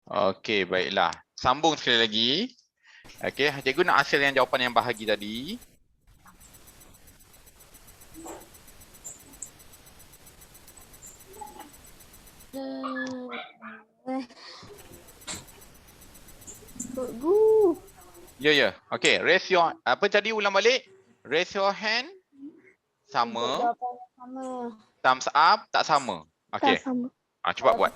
Okey, baiklah. Sambung sekali lagi. Okey, cikgu nak hasil yang jawapan yang bahagi tadi. Ya. Okey, raise your apa tadi ulang balik? Raise your hand sama, Jawapan yang sama. thumbs up tak sama. Okey. Tak sama. Cuba buat.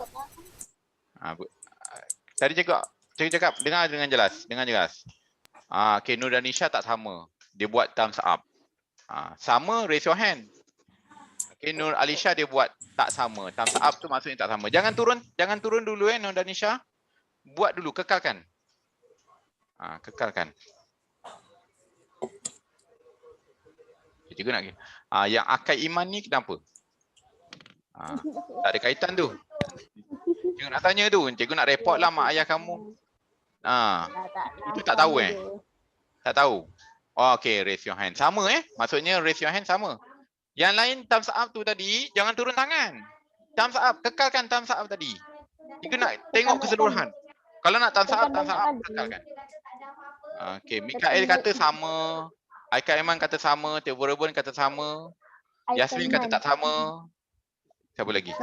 Tadi cikgu cakap dengar dengan jelas, okey, Nur dan Nisha tak sama. Dia buat thumbs up. Sama raise your hand. Okey, Nur Alisha dia buat tak sama. Thumbs up tu maksudnya tak sama. Jangan turun dulu Nur dan Nisha. Buat dulu, kekalkan. Kekalkan. Cikgu nak yang akal iman ni kenapa? Tak ada kaitan tu. Cikgu nak tanya tu, cikgu nak report lah mak ayah kamu. Itu tak tahu Tak tahu. Okey, raise your hand. Sama maksudnya raise your hand sama. Yang lain thumbs up tu tadi, jangan turun tangan. Thumbs up, kekalkan thumbs up tadi. Cikgu nak tengok keseluruhan. Kalau nak thumbs up, kekalkan. Okey, Mikael kata sama. Aika Iman kata sama, Teo Reuben kata sama. Yasmin kata tak sama. Siapa lagi?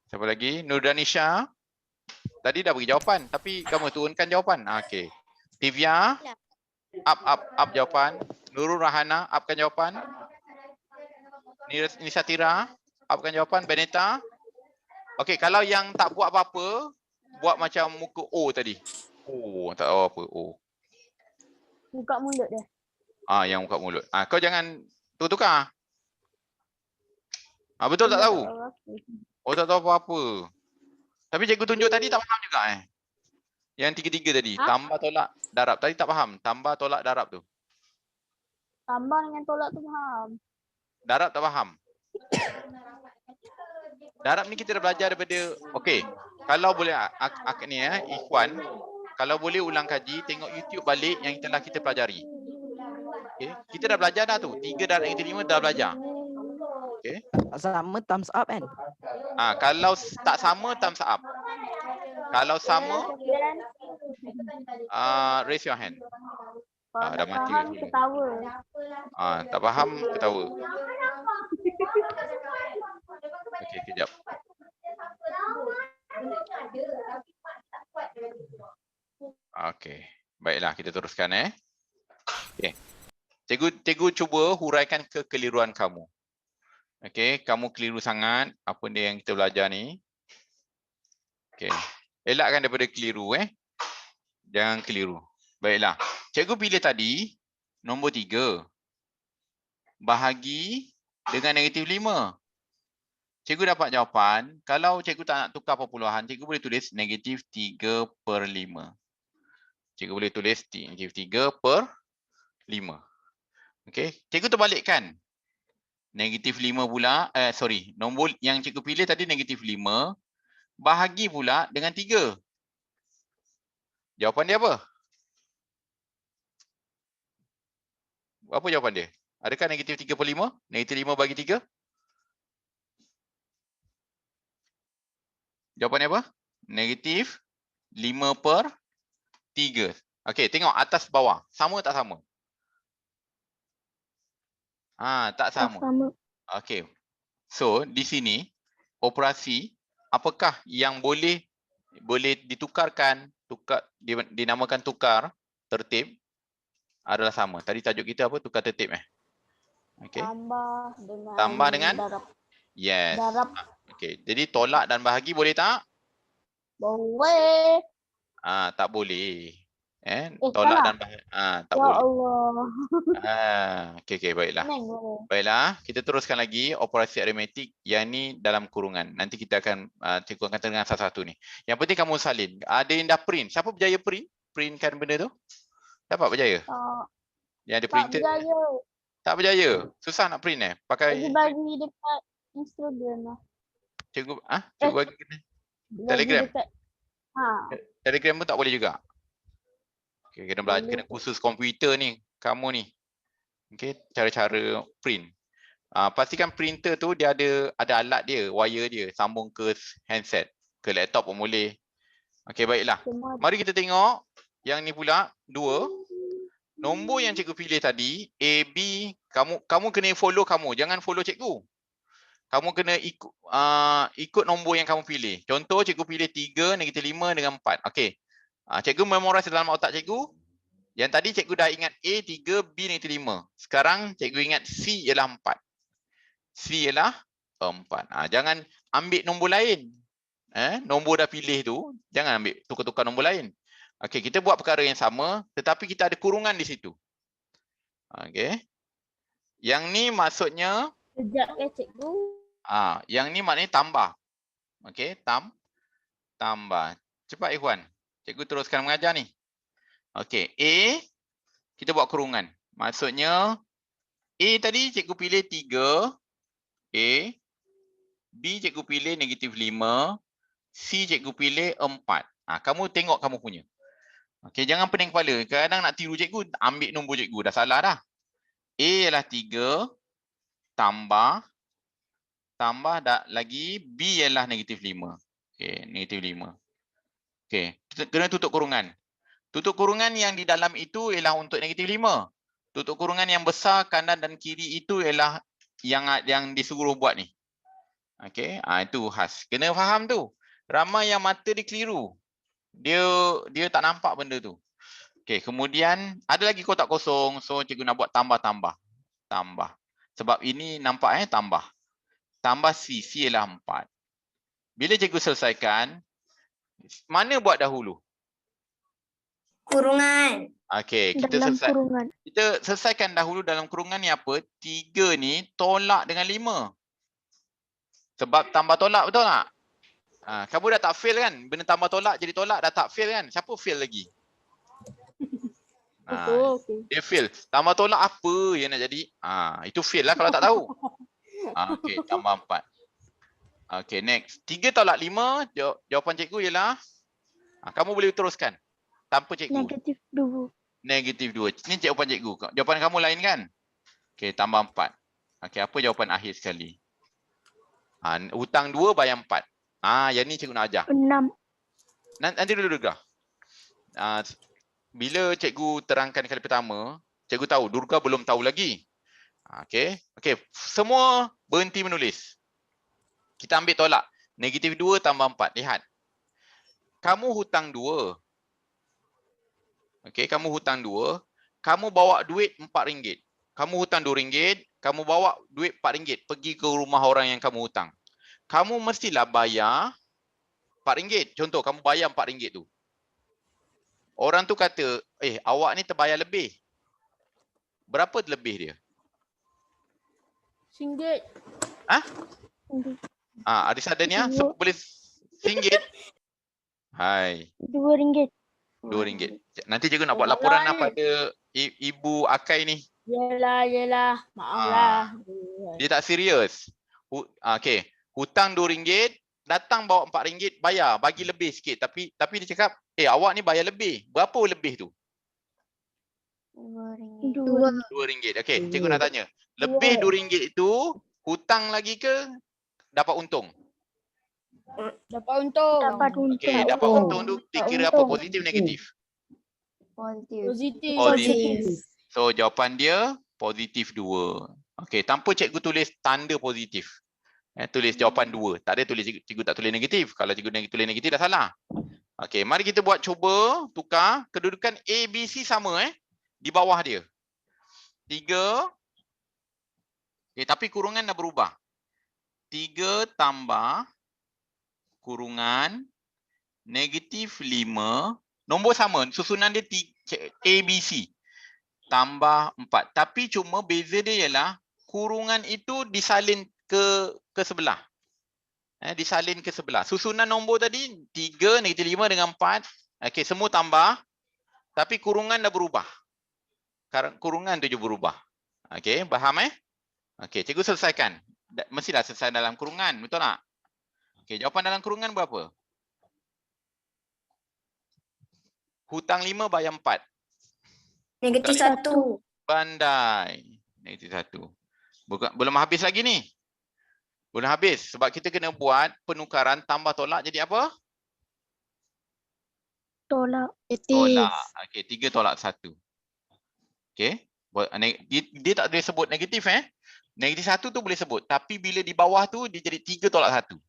Siapa lagi? Nur dan Nisha. Tadi dah bagi jawapan, tapi kamu turunkan jawapan. Okey. Tivia, up jawapan. Nurul Rahana, upkan jawapan. Nisatira, upkan jawapan. Beneta. Okey, kalau yang tak buat apa-apa, buat macam muka O tadi. Tak tahu apa O. Buka mulut dia. Yang buka mulut. Kau jangan tukar. Betul tak tahu? Tak tahu apa-apa. Tapi cikgu tunjuk tadi tak faham juga Yang tiga-tiga tadi, tambah tolak darab. Tadi tak faham, tambah tolak darab tu. Tambah dengan tolak tu faham. Darab tak faham. Darab ni kita dah belajar daripada, okey. Kalau boleh ni Ikhwan, kalau boleh ulang kaji, tengok YouTube balik yang telah kita pelajari. Okey, kita dah belajar dah tu. 3 darab negatif 5 dah belajar. Okey. Sama thumbs up kan? Kalau tak sama thumbs up. Kalau sama raise your hand. Dah mati faham ketawa. Tak faham ketawa. Okey, kejap. Okey. Baiklah, kita teruskan Okey. Cikgu cuba huraikan kekeliruan kamu. Okey, kamu keliru sangat apa dia yang kita belajar ni. Okey. Elakkan daripada keliru Jangan keliru. Baiklah. Cikgu pilih tadi nombor 3. Bahagi dengan negatif 5. Cikgu dapat jawapan, kalau cikgu tak nak tukar perpuluhan, cikgu boleh tulis negatif 3/5. Cikgu boleh tulis negatif 3/5. Okey, cikgu terbalikkan. Negatif 5 pula, nombor yang cikgu pilih tadi negatif 5, bahagi pula dengan 3. Jawapan dia apa? Apa jawapan dia? Adakah negatif 3/5? Negatif 5 bagi 3? Jawapan dia apa? Negatif 5/3. Okey, tengok atas bawah. Sama tak sama? Tak sama. Okey. So, di sini operasi apakah yang boleh ditukarkan, dinamakan tukar tertib adalah sama. Tadi tajuk kita apa? Tukar tertib Okey. Tambah dengan darab. Yes. Darab. Okey. Jadi tolak dan bahagi boleh tak? Boleh. Tak boleh. Tolak dan bahagi tak boleh. Allah. Okey, baiklah. Baiklah, kita teruskan lagi operasi aritmetik yang ni dalam kurungan. Nanti kita akan cikgu akan tengah satu-satu ni. Yang penting kamu salin. Ada yang dah print. Siapa berjaya print? Printkan benda tu? Dapat berjaya? Yang ada printer? Tak berjaya. Tak berjaya. Susah nak print pakai Cikgu bagi dekat Instagram lah. Cikgu bagi Telegram. Telegram pun tak boleh juga. Okay, kena khusus komputer ni, kamu ni. Okey, cara-cara print. Pastikan printer tu dia ada alat dia, wire dia, sambung ke handset, ke laptop pun boleh. Okey, baiklah. Semua Mari kita tengok yang ni pula 2. Nombor yang cikgu pilih tadi, A, B, kamu kena follow kamu, jangan follow cikgu. Kamu kena ikut nombor yang kamu pilih. Contoh cikgu pilih 3, -5 dengan 4. Okey. Cikgu memorize dalam otak cikgu. Yang tadi cikgu dah ingat A 3, B -5. Sekarang cikgu ingat C ialah 4. C ialah 4. Jangan ambil nombor lain. Nombor dah pilih tu, jangan ambil tukar-tukar nombor lain. Okey, kita buat perkara yang sama tetapi kita ada kurungan di situ. Okey. Yang ni maksudnya Sekejap ya cikgu. yang ni maknanya tambah. Okey, tambah. Cepat Ikhwan. Cikgu teruskan mengajar ni. Okey, A kita buat kurungan. Maksudnya A tadi cikgu pilih 3, A. B cikgu pilih -5, C cikgu pilih 4. Kamu tengok kamu punya. Okey, jangan pening kepala. Kadang nak tiru cikgu, ambil nombor cikgu. Dah salah dah. A ialah 3 tambah lagi B ialah -5. Okey, -5. Okey, kena tutup kurungan. Tutup kurungan yang di dalam itu ialah untuk -5. Tutup kurungan yang besar kanan dan kiri itu ialah yang disuruh buat ni. Okey, itu khas. Kena faham tu. Ramai yang mata dia keliru. Dia tak nampak benda tu. Okey, kemudian ada lagi kotak kosong. So cikgu nak buat tambah. Sebab ini nampak tambah. Tambah C ialah 4. Bila cikgu selesaikan, mana buat dahulu? Kurungan. Okey, kita Dalam kurungan. kita selesaikan dahulu dalam kurungan ni apa? 3 ni tolak dengan 5. Sebab tambah tolak, betul tak? Kamu dah tak fail kan? Benda tambah tolak jadi tolak dah tak fail kan? Siapa fail lagi? Okey. Dia fail. Tambah tolak apa yang nak jadi? Itu fail lah kalau tak tahu. Okey, tambah 4. Okey, next. 3 tolak 5, jawapan cikgu ialah kamu boleh teruskan tanpa cikgu. -2. -2. Ini jawapan cikgu. Jawapan kamu lain kan? Okey, tambah 4. Okey, apa jawapan akhir sekali? Hutang 2 bayar 4. Yang ni cikgu nak ajar. 6. Nanti dulu Durga. Bila cikgu terangkan kali pertama, cikgu tahu Durga belum tahu lagi. Okey. Semua berhenti menulis. Kita ambil tolak. -2 tambah 4. Lihat. Kamu hutang 2. Okey, kamu hutang 2. Kamu bawa duit RM4. Kamu hutang RM2. Kamu bawa duit RM4 pergi ke rumah orang yang kamu hutang. Kamu mestilah bayar RM4. Contoh, kamu bayar RM4 tu. Orang tu kata, awak ni terbayar lebih. Berapa lebih dia? RM1. Aris Adania, boleh RM1? Hai. RM2. RM2. Nanti cikgu nak buat laporan pada Ibu Akai ni. Yelah. Maaflah. Dia tak serius. Okey, hutang RM2, datang bawa RM4, bayar, bagi lebih sikit. Tapi dia cakap, awak ni bayar lebih. Berapa lebih tu? RM2. Okey, cikgu nak tanya. Lebih RM2 itu hutang lagi ke dapat untung? Dapat untung. Okey, dapat untung tu dikira apa? Positif negatif? Positif. So jawapan dia positif 2. Okey, tanpa cikgu tulis tanda positif. Tulis jawapan 2. Tak ada tulis cikgu tak tulis negatif. Kalau cikgu tulis negatif dah salah. Okey, mari kita buat cuba tukar kedudukan A, B, C sama di bawah dia. 3. Tapi kurungan dah berubah. 3 tambah kurungan -5. Nombor sama, susunan dia A, B, C. Tambah 4. Tapi cuma beza dia ialah kurungan itu disalin ke sebelah. Disalin ke sebelah. Susunan nombor tadi 3, -5 dengan 4. Okey, semua tambah. Tapi kurungan dah berubah. Kurungan tu je berubah. Okey, faham Okey, cikgu selesaikan. Mestilah selesai dalam kurungan, betul tak? Okey, jawapan dalam kurungan berapa? Hutang 5 bayar 4. -1. Pandai. -1. Belum habis lagi ni. Belum habis. Sebab kita kena buat penukaran tambah tolak jadi apa? Tolak. Tolak. Okey, 3 tolak 1. Okey. Dia tak boleh sebut negatif Negatif 1 tu boleh sebut. Tapi bila di bawah tu dia jadi 3 tolak 1.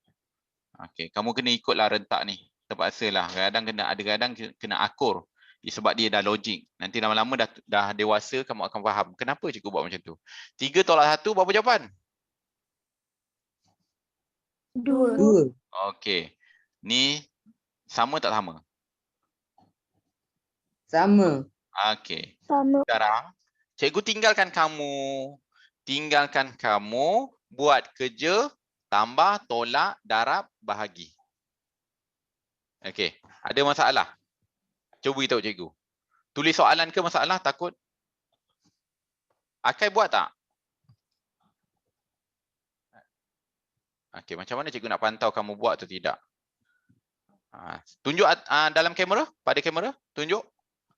Okey, kamu kena ikutlah rentak ni. Terpaksalah. Kadang-kadang kena akur. Sebab dia dah logik. Nanti lama-lama dah dewasa kamu akan faham. Kenapa cikgu buat macam tu? 3 tolak 1 berapa jawapan? 2. Okey. Ni sama tak sama? Sama. Okey. Sama. Sekarang cikgu tinggalkan kamu buat kerja tambah, tolak, darab, bahagi. Okey. Ada masalah? Cuba beritahu cikgu. Tulis soalan ke masalah? Takut? Akai buat tak? Okey, macam mana cikgu nak pantau kamu buat atau tidak? Tunjuk dalam kamera, pada kamera, tunjuk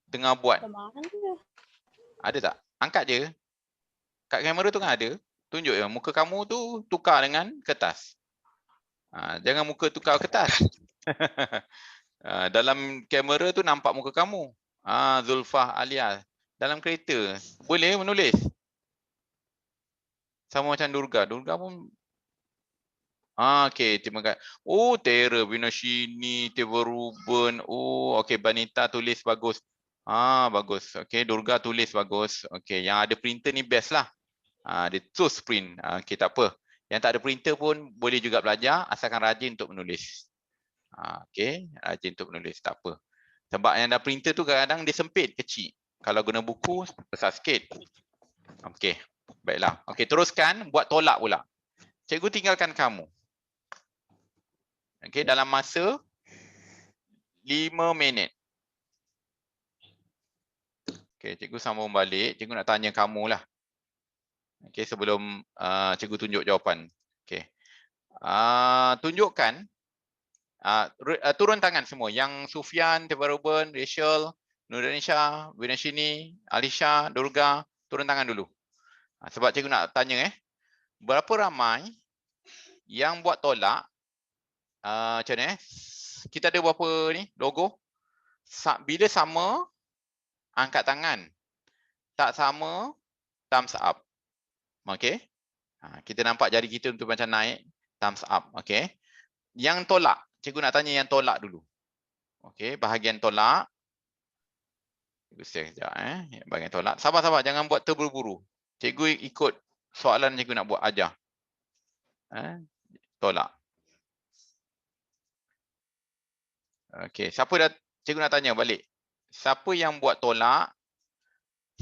tengah buat. Ada tak? Angkat je. Kat kamera tu kan ada. Tunjuk je muka kamu tu tukar dengan kertas. Jangan muka tukar kertas. Dalam kamera tu nampak muka kamu. Zulfah Alia. Dalam kereta boleh menulis. Sama macam Durga. Durga pun okey, terima kasih. Oh, Tera Vinashini, Teva Ruben. Oh, okey, Banita tulis bagus. Bagus. Okey, Durga tulis bagus. Okey, yang ada printer ni best lah. Dia terus print. Okey, tak apa. Yang tak ada printer pun boleh juga belajar asalkan rajin untuk menulis. Okey, rajin untuk menulis, tak apa. Sebab yang ada printer tu kadang-kadang dia sempit, kecil. Kalau guna buku, besar sikit. Okey, baiklah. Okey, teruskan buat tolak pula. Cikgu tinggalkan kamu. Okey, dalam masa 5 minit. Okey, cikgu sambung balik. Cikgu nak tanya kamu lah. Okey, sebelum cikgu tunjuk jawapan. Okey. Tunjukkan. Turun tangan semua. Yang Sufian, Teva Ruben, Rachel, Nuranisha, Vinashini, Alisha, Durga. Turun tangan dulu. Sebab cikgu nak tanya berapa ramai yang buat tolak. Macam ni kita ada berapa ni logo? Bila sama, angkat tangan. Tak sama, thumbs up. Okey. Kita nampak jari kita tu macam naik, thumbs up. Okey. Yang tolak, cikgu nak tanya yang tolak dulu. Okey, bahagian tolak. Cikgu share sekejap bahagian tolak. Sabar-sabar, jangan buat terburu-buru. Cikgu ikut soalan cikgu nak buat ajar. Tolak. Okey, siapa dah cikgu nak tanya balik. Siapa yang buat tolak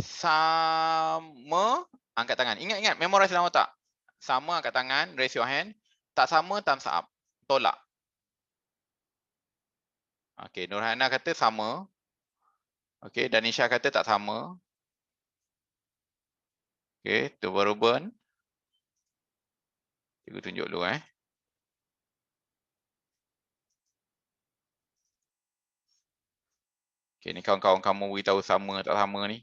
sama angkat tangan. Ingat-ingat memorize dalam otak. Sama angkat tangan, raise your hand. Tak sama thumbs up. Tolak. Okey, Nurhana kata sama. Okey, Danisha kata tak sama. Okey, Teva Ruben. Cikgu tunjuk dulu Okey, ni kawan-kawan kamu beritahu sama tak sama ni.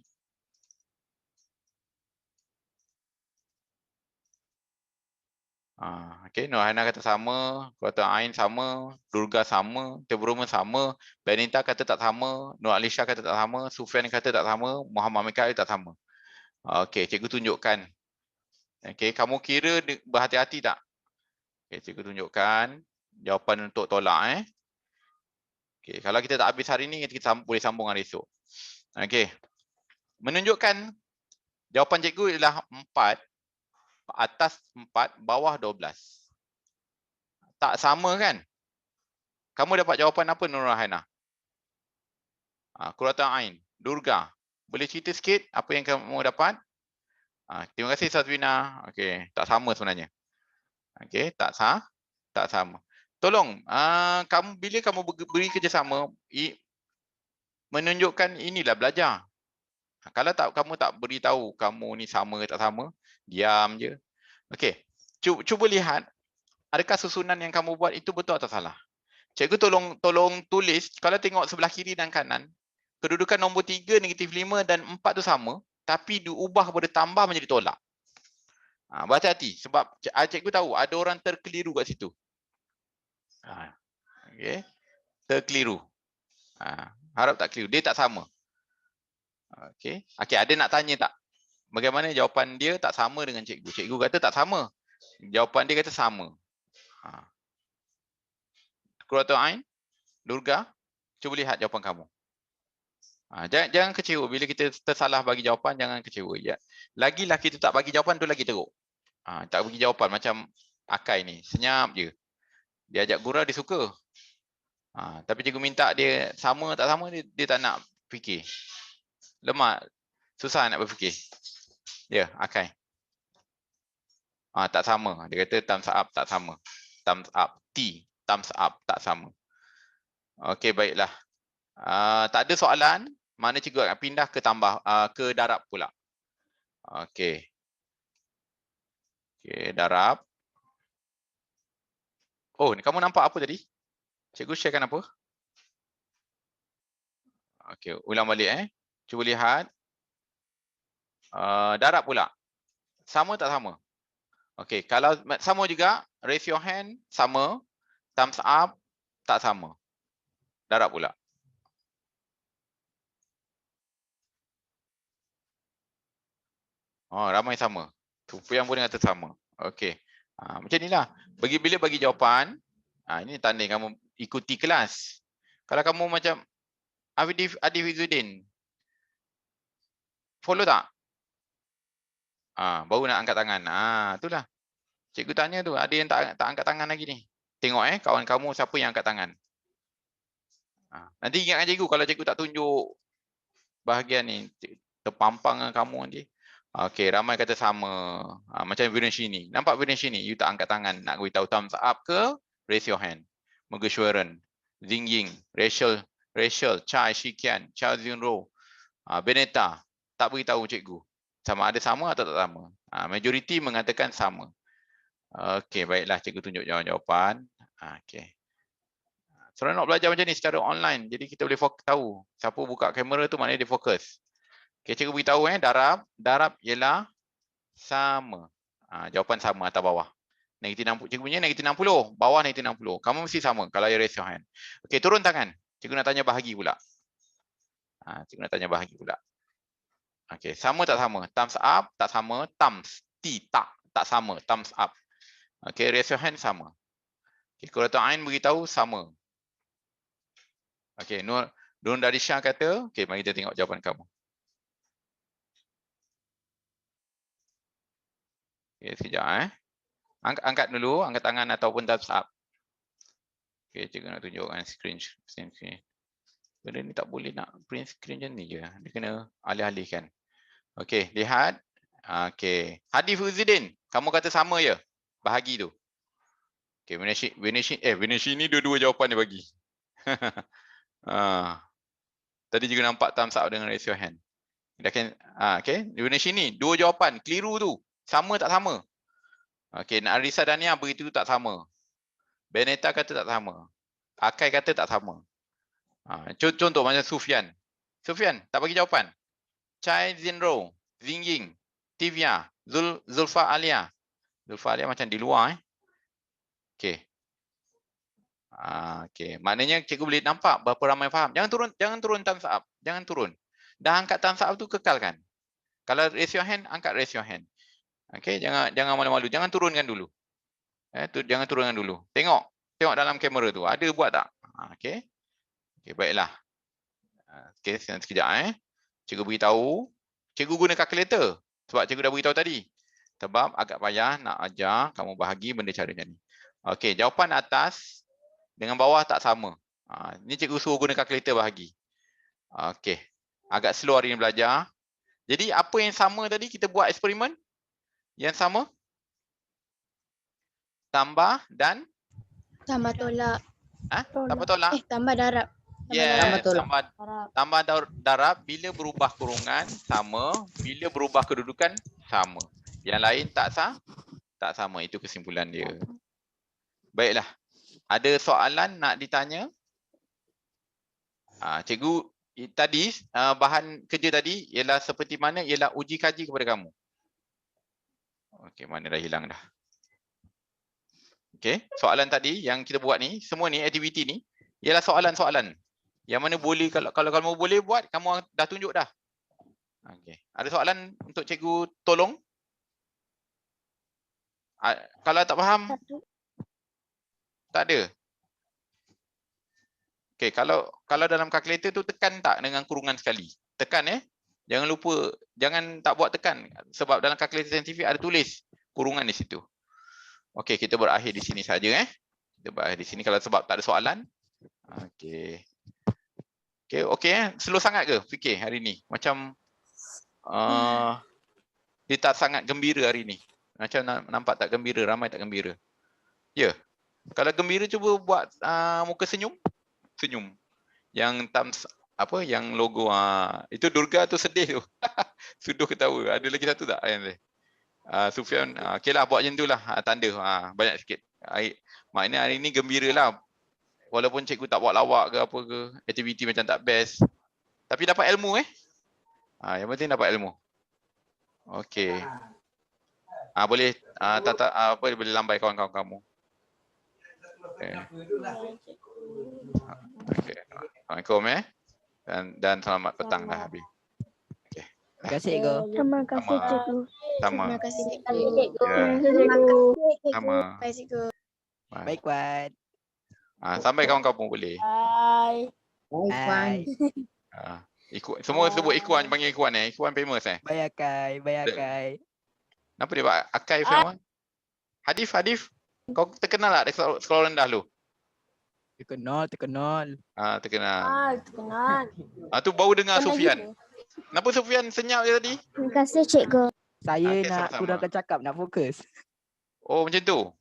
Okey, Nurhana kata sama, kata Ain sama, Durga sama, Teva Ruben sama, Benita kata tak sama, Nur Alisha kata tak sama, Sufian kata tak sama, Muhammad Mikael tak sama. Okey, cikgu tunjukkan. Okey, kamu kira berhati-hati tak? Okey, cikgu tunjukkan jawapan untuk tolak Okey, kalau kita tak habis hari ni kita boleh sambung hari esok. Okey. Menunjukkan jawapan cikgu ialah 4 atas 4 bawah 12. Tak sama kan? Kamu dapat jawapan apa Nurhana? Qurrata Ain, Durga. Boleh cerita sikit apa yang kamu dapat? Terima kasih Sazwina. Okey, tak sama sebenarnya. Okey, tak sama. Tolong, kamu bila kamu beri kerjasama, menunjukkan inilah belajar. Kalau kamu tak beritahu kamu ni sama ke tak sama, diam je. Okey, cuba lihat adakah susunan yang kamu buat itu betul atau salah. Cikgu tolong tulis, kalau tengok sebelah kiri dan kanan, kedudukan nombor 3, -5 dan 4 tu sama, tapi diubah kepada tambah menjadi tolak. Berhati-hati sebab cikgu tahu ada orang terkeliru kat situ. Okey. Terkeliru. Harap tak keliru. Dia tak sama. Okey. Okey, ada nak tanya tak? Bagaimana jawapan dia tak sama dengan cikgu? Cikgu kata tak sama. Jawapan dia kata sama. Qurratu Ain, Durga, cuba lihat jawapan kamu. Jangan kecewa bila kita tersalah bagi jawapan, jangan kecewa. Ya. Lagilah kita tak bagi jawapan tu lagi teruk. Tak bagi jawapan macam Akai ni, senyap je. Dia ajak gurau dia suka. Tapi cikgu minta dia sama tak sama dia tak nak fikir. Lemah, susah nak berfikir. Ya, Akai. Tak sama. Dia kata thumbs up tak sama. Thumbs up. Thumbs up tak sama. Okey, baiklah. Tak ada soalan, mana cikgu akan pindah ke ke darab pula. Okey. Okey, darab. Oh, kamu nampak apa tadi? Cikgu sharekan apa? Okey, ulang balik Cuba lihat. Darab pula. Sama tak sama? Okey, kalau sama juga, raise your hand, sama. Thumbs up, tak sama. Darab pula. Ramai sama. Yang pun kata sama. Okey. Macam inilah. Bila bagi jawapan, ini tanda kamu ikuti kelas. Kalau kamu macam Adif Izzuddin, follow tak? Baru nak angkat tangan. Itulah. Cikgu tanya tu, ada yang tak angkat tangan lagi ni. Tengok kawan kamu siapa yang angkat tangan. Nanti ingatkan cikgu kalau cikgu tak tunjuk bahagian ni, terpampang dengan kamu nanti. Okey, ramai kata sama. Macam Virenshi ni. Nampak Virenshi ni? You tak angkat tangan. Nak beritahu thumbs up ke? Raise your hand. Megeshwaran, Zingying, Rachel, Chai Shikian, Chao Zunro, Beneta. Tak beritahu cikgu. Sama ada sama atau tak sama. Majoriti mengatakan sama. Okey, baiklah cikgu tunjuk jawapan. Okey. Seronok belajar macam ni secara online. Jadi kita boleh tahu siapa buka kamera tu maknanya dia fokus. Okay, cikgu beritahu darab ialah sama. Jawapan sama atas bawah. Negatif 60. Cikgu punya negatif 60. Bawah negatif 60. Kamu mesti sama kalau you raise your hand. Okay, turun tangan. Cikgu nak tanya bahagi pula. Cikgu nak tanya bahagi pula. Okay, sama tak sama? Thumbs up tak sama. Thumbs. Tak sama. Thumbs up. Okay, raise your hand sama. Okay, Qurratu Ain beritahu sama. Okay, Nur Darisha kata, okay, mari kita tengok jawapan kamu. Okay, sekejap angkat dulu, angkat tangan ataupun thumbs up. Okay, cikgu nak tunjukkan screen. Benda ni tak boleh nak print screen macam ni je. Dia kena alih-alihkan. Okay, lihat. Okay, Adif Izzuddin, kamu kata sama je bahagi tu. Okay, Vineshi ni dua-dua jawapan dia bagi. Tadi juga nampak thumbs up dengan raise your hand. Okay, Vineshi ni dua jawapan, keliru tu. Sama tak sama? Okey, Arisa Dania beritahu tak sama. Beneta kata tak sama. Akai kata tak sama. Contoh macam Sufian. Sufian tak bagi jawapan. Chai Zinro, Zingying, Tivia, Zulfa Alia. Zulfa Alia macam di luar Okey. Okey, maknanya cikgu boleh nampak berapa ramai faham. Jangan turun thumbs up. Jangan turun. Dah angkat thumbs up tu kekalkan. Kalau raise your hand, angkat raise your hand. Okey, jangan malu-malu. Jangan turunkan dulu. Jangan turunkan dulu. Tengok dalam kamera tu. Ada buat tak? Okey. Okey, baiklah. Okey, sekejap Cikgu beritahu. Cikgu guna kalkulator. Sebab cikgu dah beritahu tadi. Sebab agak payah nak ajar kamu bahagi benda cara macam ni. Okey, jawapan atas dengan bawah tak sama. Ni cikgu suruh guna kalkulator bahagi. Okey. Agak slow hari ni belajar. Jadi apa yang sama tadi kita buat eksperimen? Yang sama? Tambah dan? Tambah tolak. Tambah tolak? Tambah darab. Yes, tambah darab bila berubah kurungan sama, bila berubah kedudukan sama. Yang lain tak sama. Itu kesimpulan dia. Baiklah. Ada soalan nak ditanya? Cikgu tadi bahan kerja tadi ialah seperti mana? Ialah uji kaji kepada kamu. Okey, mana dah hilang dah. Okey, soalan tadi yang kita buat ni, semua ni aktiviti ni ialah soalan-soalan. Yang mana boleh kalau kamu boleh buat, kamu dah tunjuk dah. Okey. Ada soalan untuk cikgu tolong? Kalau tak faham, tak ada. Okey, kalau dalam kalkulator tu tekan tak dengan kurungan sekali. Tekan Jangan lupa, jangan tak buat tekan sebab dalam kalkulator saintifik ada tulis kurungan di situ. Okey, kita berakhir di sini saja Kita berakhir di sini kalau sebab tak ada soalan. Okey. Okey slow sangat ke fikir hari ni? Macam dia tak sangat gembira hari ni. Macam nampak tak gembira, ramai tak gembira. Ya. Kalau gembira cuba buat muka senyum. Senyum. Yang thumbs apa yang logo itu Durga tu sedih tu. Suduh ketawa. Ada lagi satu tak yang Sufian okeylah buat macam itulah tanda banyak sikit. Maknanya hari ni gembiralah. Walaupun cikgu tak buat lawak ke apa ke, aktiviti macam tak best. Tapi dapat ilmu yang penting dapat ilmu. Okey. Boleh boleh lambai kawan-kawan kamu. Okey. Okey. Assalamualaikum dan selamat petang dah habis. Okey. Terima kasih, cikgu. Terima kasih, cikgu. Sama. Terima kasih, cikgu. Ya. Sama. Terima kasih, cikgu. Baik, Wan. Sampai kawan-kawan boleh. Bye. Bye. Semua sebut Ikuan, panggil Ikuan Ikuan famous Bayakai, bayakai. Kenapa dia buat Akai famous? Hadif. Kau terkenal tak di sekolah rendah lu? Terkenal. Terkenal. Terkenal. Tu baru dengar Sufian. Kenapa Sufian senyap je tadi? Terima kasih, cikgu. Saya Okey, nak sama-sama. kurangkan cakap, nak fokus. Oh macam tu.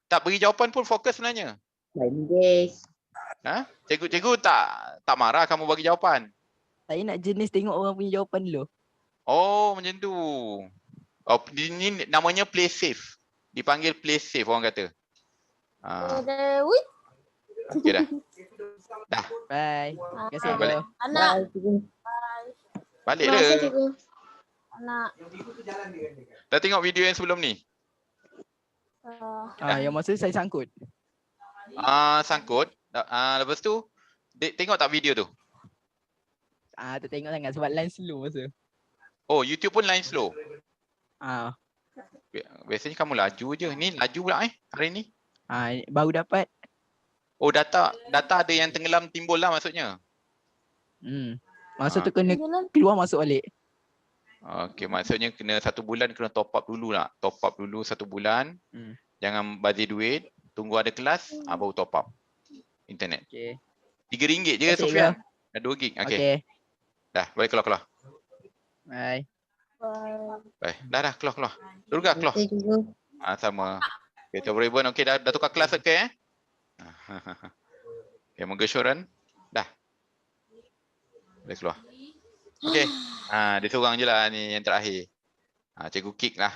Tak beri jawapan pun fokus sebenarnya. Cikgu tak marah kamu bagi jawapan. Saya nak jenis tengok orang punya jawapan dulu. Oh macam tu. Oh ini namanya play safe. Dipanggil play safe orang kata. Okey dah. Bye. Terima kasih, Balik. cikgu. Anak. Balik Terima kasih, dah. cikgu. Anak. Dah tengok video yang sebelum ni? Yang masa saya sangkut. Sangkut. Lepas tu tengok tak video tu? Tak tengok sangat sebab line slow masa. Oh YouTube pun line slow. Biasanya kamu laju je. Ni laju pula hari ni. Baru dapat. Oh data ada yang tenggelam timbul lah maksudnya. Masa tu kena keluar masuk balik. Okey, maksudnya kena 1 bulan kena top up dulu lah. Top up dulu 1 bulan. Jangan bazir duit. Tunggu ada kelas, baru top up internet. Okey. RM3 je Terima kasih, Sufian. Dah 2 gig. Okey. Okey. Dah, boleh keluar. Bye. Baik. Dah keluar. Durga keluar. Sama. Okey, Tok Raven okey dah tukar kelas okey Okey, moga Syoran. Dah. Boleh keluar. Okey. Dia seorang je lah ni yang terakhir. Cikgu kick lah.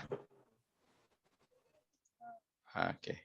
Okey.